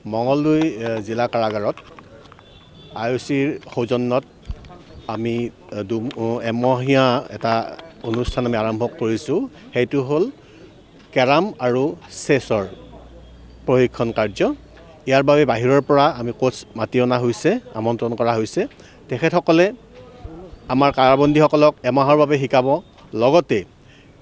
মঙলদৈ জিলা কাৰাগাৰত IOCৰ সৌজন্যত আমি এমহীয়া এটা অনুষ্ঠান আমি আৰম্ভ কৰিছোঁ। সেইটো হ'ল কেৰাম আৰু চেছৰ প্ৰশিক্ষণ কাৰ্য। ইয়াৰ বাবে বাহিৰৰ পৰা আমি কোচ মাতি অনা হৈছে, আমন্ত্ৰণ কৰা হৈছে। তেখেতসকলে আমাৰ কাৰাবন্দীসকলক এমাহৰ বাবে শিকাব। লগতে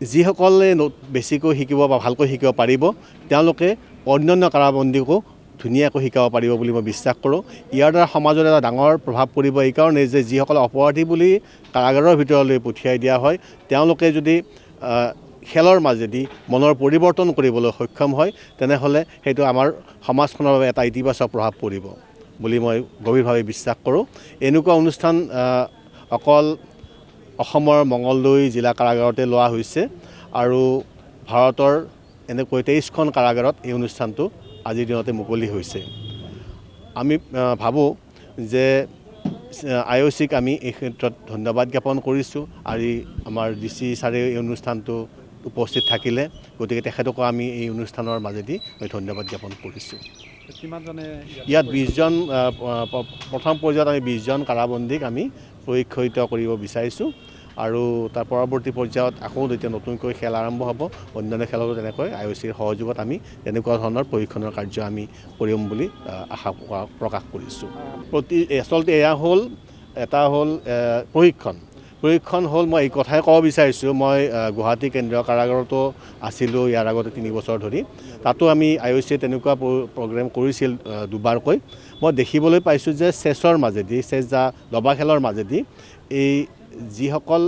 যিসকলে বেছিকৈ শিকিব বা ভালকৈ শিকিব পাৰিব তেওঁলোকে অন্যান্য কাৰাবন্দীকো ধুনীয়াকৈ শিকাব পাৰিব বুলি মই বিশ্বাস কৰোঁ। ইয়াৰ দ্বাৰা সমাজত এটা ডাঙৰ প্ৰভাৱ পৰিব, এইকাৰণে যে যিসকল অপৰাধী বুলি কাৰাগাৰৰ ভিতৰলৈ পঠিয়াই দিয়া হয় তেওঁলোকে যদি খেলৰ মাজেদি মনৰ পৰিৱৰ্তন কৰিবলৈ সক্ষম হয় তেনেহ'লে সেইটো আমাৰ সমাজখনৰ বাবে এটা ইতিবাচক প্ৰভাৱ পৰিব বুলি মই গভীৰভাৱে বিশ্বাস কৰোঁ। এনেকুৱা অনুষ্ঠান অকল অসমৰ মঙলদৈ জিলা কাৰাগাৰতে লোৱা হৈছে আৰু ভাৰতৰ এনেকৈ 23খন কাৰাগাৰত এই অনুষ্ঠানটো আজিৰ দিনতে মুকলি হৈছে। আমি ভাবোঁ যে IOCক আমি এই ক্ষেত্ৰত ধন্যবাদ জ্ঞাপন কৰিছোঁ। আৰু আমাৰ DC ছাৰে এই অনুষ্ঠানটো উপস্থিত থাকিলে, গতিকে তেখেতকো আমি এই অনুষ্ঠানৰ মাজেদি ধন্যবাদ জ্ঞাপন কৰিছোঁ। ইয়াত 20জন প্ৰথম পৰ্যায়ত আমি 20জন কাৰাবন্দীক আমি প্ৰশিক্ষিত কৰিব বিচাৰিছোঁ আৰু তাৰ পৰৱৰ্তী পৰ্যায়ত আকৌ যেতিয়া নতুনকৈ খেল আৰম্ভ হ'ব অন্যান্য খেলতো তেনেকৈ IOCৰ সহযোগত আমি তেনেকুৱা ধৰণৰ প্ৰশিক্ষণৰ কাৰ্য আমি কৰিম বুলি আশা প্ৰকাশ কৰিছোঁ। আচলতে এয়া হ'ল এটা হ'ল প্ৰশিক্ষণ হ'ল মই এই কথাই ক'ব বিচাৰিছোঁ। মই গুৱাহাটী কেন্দ্ৰীয় কাৰাগাৰতো আছিলোঁ ইয়াৰ আগতে 3 বছৰ ধৰি। তাতো আমি IOCয়ে তেনেকুৱা প্ৰগ্ৰেম কৰিছিল দুবাৰকৈ। মই দেখিবলৈ পাইছোঁ যে চেছৰ মাজেদি দবা খেলৰ মাজেদি এই যিসকল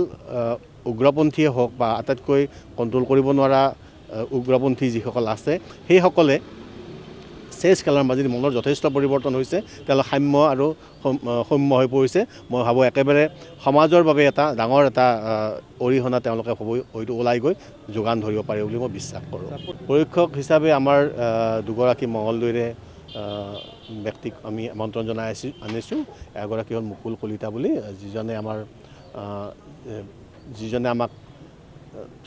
উগ্ৰপন্থীয়ে হওক বা আটাইতকৈ কণ্ট্ৰল কৰিব নোৱাৰা উগ্ৰপন্থী যিসকল আছে সেইসকলে চেছ খেলৰ মাজেদি মনৰ যথেষ্ট পৰিৱৰ্তন হৈছে, তেওঁলোক সাম্য আৰু সৌম্য হৈ পৰিছে। মই ভাবোঁ একেবাৰে সমাজৰ বাবে এটা ডাঙৰ এটা অৰিহণা তেওঁলোকে হয়তো ওলাই গৈ যোগান ধৰিব পাৰে বুলি মই বিশ্বাস কৰোঁ। প্ৰশিক্ষক হিচাপে আমাৰ দুগৰাকী মঙলদৈৰে ব্যক্তিক আমি আমন্ত্ৰণ জনাই আনিছোঁ। এগৰাকী হ'ল মুকুল কলিতা বুলি, যিজনে আমাক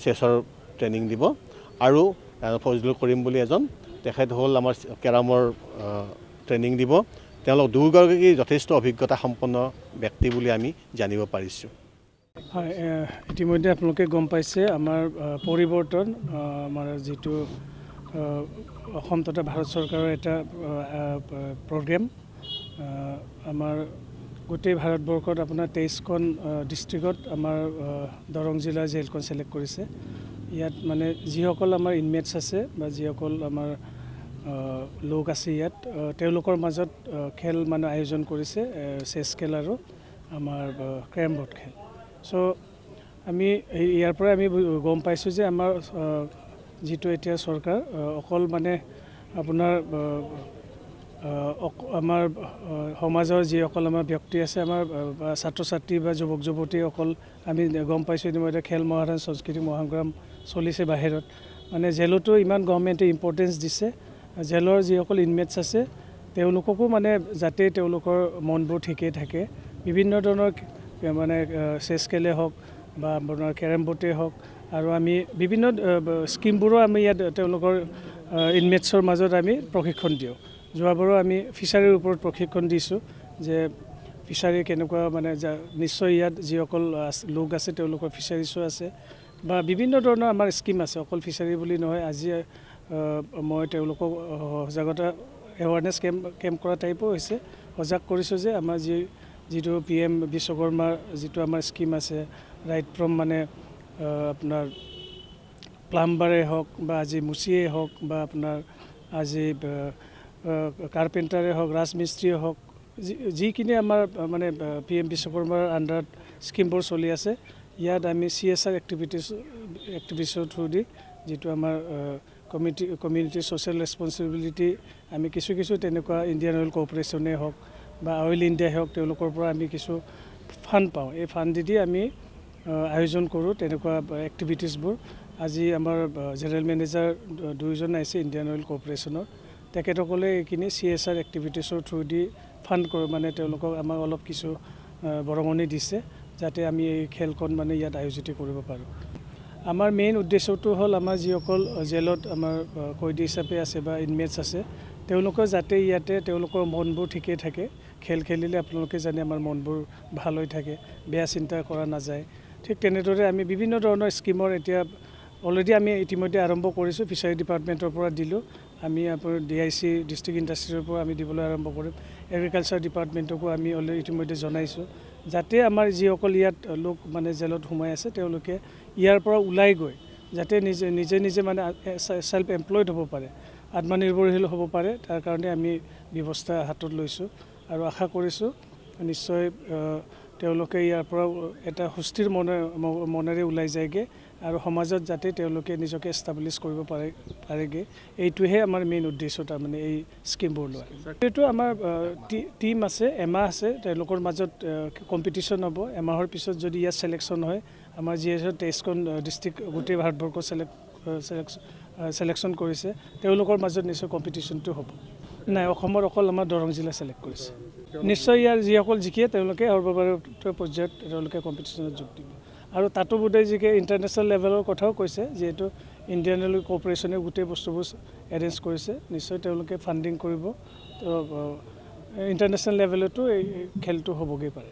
চেছৰ ট্ৰেইনিং দিব, আৰু ফজলুল কৰিম বুলি এজন, তেখেত হ'ল আমাৰ কেৰামৰ ট্ৰেইনিং দিব। তেওঁলোক দুয়োগৰাকী যথেষ্ট অভিজ্ঞতা সম্পন্ন ব্যক্তি বুলি আমি জানিব পাৰিছোঁ। হয়, ইতিমধ্যে আপোনালোকে গম পাইছে আমাৰ পৰিৱৰ্তন, আমাৰ যিটো অসম তথা ভাৰত চৰকাৰৰ এটা প্ৰগ্ৰেম। আমাৰ গোটেই ভাৰতবৰ্ষত আপোনাৰ 23খন ডিষ্ট্ৰিক্টত আমাৰ দৰং জিলাৰ জেলখন ছিলেক্ট কৰিছে। ইয়াত মানে যিসকল আমাৰ ইনমেটছ আছে বা যিসকল আমাৰ লোক আছে ইয়াত, তেওঁলোকৰ মাজত খেল মানে আয়োজন কৰিছে, চেছ খেল আৰু আমাৰ কেৰম বৰ্ড খেল। চ' আমি ইয়াৰ পৰা আমি গম পাইছোঁ যে আমাৰ যিটো এতিয়া চৰকাৰ অকল মানে আপোনাৰ আমাৰ সমাজৰ যিসকল আমাৰ ব্যক্তি আছে, আমাৰ ছাত্ৰ ছাত্ৰী বা যুৱক যুৱতী অকল আমি গম পাইছোঁ ইতিমধ্যে খেল মহাৰণ সাংস্কৃতিক মহাংগ্ৰাম চলিছে বাহিৰত। মানে জেলতো ইমান গভৰ্ণমেণ্টে ইম্পৰ্টেঞ্চ দিছে। জেলৰ যিসকল ইনমেটছ আছে তেওঁলোককো মানে যাতে তেওঁলোকৰ মনবোৰ ঠিকেই থাকে, বিভিন্ন ধৰণৰ মানে চেছ খেলে হওক বা আপোনাৰ কেৰম বৰ্ডেই হওক, আৰু আমি বিভিন্ন স্কিমবোৰো আমি ইয়াত তেওঁলোকৰ ইনমেটছৰ মাজত আমি প্ৰশিক্ষণ দিওঁ। যোৱাবাৰো আমি ফিচাৰীৰ ওপৰত প্ৰশিক্ষণ দিছোঁ যে ফিচাৰী কেনেকুৱা, মানে নিশ্চয় ইয়াত যিসকল লোক আছে তেওঁলোকৰ ফিচাৰিছো আছে বা বিভিন্ন ধৰণৰ আমাৰ স্কিম আছে, অকল ফিচাৰী বুলি নহয়। আজি মই তেওঁলোকক সজাগতা এৱাৰনেছ কেম্প কৰা টাইপো হৈছে, সজাগ কৰিছোঁ যে আমাৰ যিটো PM বিশ্বকৰ্মাৰ যিটো আমাৰ স্কিম আছে, ৰাইট ফ্ৰম মানে আপোনাৰ প্লাম্বাৰেই হওক বা আজি মুচিয়েই হওক বা আপোনাৰ আজি কাৰ্পেণ্টাৰে হওক, ৰাজমিস্ত্ৰীয়ে হওক, যিখিনি আমাৰ মানে PM বিশ্বকৰ্মাৰ আণ্ডাৰত স্কিমবোৰ চলি আছে, ইয়াত আমি CSR এক্টিভিটিছৰ থ্ৰু দি যিটো আমাৰ কমিউনিটি ছ'চিয়েল ৰেছপনচিবিলিটি, আমি কিছু তেনেকুৱা ইণ্ডিয়ান অইল কৰ্পৰেশ্যনেই হওক বা অইল ইণ্ডিয়াই হওক, তেওঁলোকৰ পৰা আমি কিছু ফাণ্ড পাওঁ। এই ফাণ্ডেদি আমি আয়োজন কৰোঁ তেনেকুৱা এক্টিভিটিছবোৰ। আজি আমাৰ জেনেৰেল মেনেজাৰ 2জন আহিছে ইণ্ডিয়ান অইল কৰ্পৰেশ্যনৰ, তেখেতসকলে এইখিনি CSR এক্টিভিটিছৰ থ্ৰু দি ফাণ্ড কৰোঁ, মানে তেওঁলোকক আমাক অলপ কিছু বৰঙণি দিছে যাতে আমি এই খেলখন মানে ইয়াত আয়োজিত কৰিব পাৰোঁ। আমাৰ মেইন উদ্দেশ্যটো হ'ল আমাৰ যিসকল জেলত আমাৰ কয়দী হিচাপে আছে বা ইনমেটছ আছে, তেওঁলোকেও যাতে ইয়াতে তেওঁলোকৰ মনবোৰ ঠিকে থাকে, খেল খেলিলে আপোনালোকে জানে আমাৰ মনবোৰ ভাল হৈ থাকে, বেয়া চিন্তা কৰা নাযায়। ঠিক তেনেদৰে আমি বিভিন্ন ধৰণৰ স্কিমৰ এতিয়া অলৰেডি আমি ইতিমধ্যে আৰম্ভ কৰিছোঁ। ফিচাৰী ডিপাৰ্টমেণ্টৰ পৰা দিলোঁ, আমি আপোনাৰ DIC ডিষ্ট্ৰিক্ট ইণ্ডাষ্ট্ৰিৰ পৰা আমি দিবলৈ আৰম্ভ কৰিম। এগ্ৰিকালচাৰ ডিপাৰ্টমেণ্টকো আমি অলৰেডি ইতিমধ্যে জনাইছোঁ, যাতে আমাৰ যিসকল ইয়াত লোক মানে জেলত সোমাই আছে তেওঁলোকে ইয়াৰ পৰা ওলাই গৈ যাতে নিজে মানে ছেল্ফ এমপ্লয়ড হ'ব পাৰে, আত্মনিৰ্ভৰশীল হ'ব পাৰে, তাৰ কাৰণে আমি ব্যৱস্থা হাতত লৈছোঁ আৰু আশা কৰিছোঁ নিশ্চয় তেওঁলোকে ইয়াৰ পৰা এটা সুস্থিৰ মনেৰে ওলাই যায়গৈ আৰু সমাজত যাতে তেওঁলোকে নিজকে এষ্টাব্লিছ কৰিব পাৰেগৈ, এইটোহে আমাৰ মেইন উদ্দেশ্য। তাৰমানে এই স্কিমবোৰ লোৱা এইটো আমাৰ টীম আছে, এমাহ আছে, তেওঁলোকৰ মাজত কম্পিটিশ্যন হ'ব। এমাহৰ পিছত যদি ইয়াত ছিলেকশ্যন হয়, আমাৰ যিহেতু 23খন ডিষ্ট্ৰিক্ট গোটেই ভাৰতবৰ্ষ ছিলেকশ্যন কৰিছে, তেওঁলোকৰ মাজত নিশ্চয় কম্পিটিশ্যনটো হ'ব। নাই, অসমৰ অকল আমাৰ দৰং জিলা ছিলেক্ট কৰিছে। নিশ্চয় ইয়াৰ যিসকল জিকে তেওঁলোকে সৰ্বভাৰতীয় পৰ্যায়ত তেওঁলোকে কম্পিটিশ্যনত যোগ দিব আৰু তাতো বোধহয় যিকে ইণ্টাৰনেশ্যনেল লেভেলৰ কথাও কৈছে, যিহেতু ইণ্ডিয়ান ৰেলৱে কৰ্প'ৰেশ্যনে গোটেই বস্তুবোৰ এৰেঞ্জ কৰিছে, নিশ্চয় তেওঁলোকে ফাণ্ডিং কৰিব, তো ইণ্টাৰনেশ্যনেল লেভেলতো এই খেলটো হ'বগৈ পাৰে।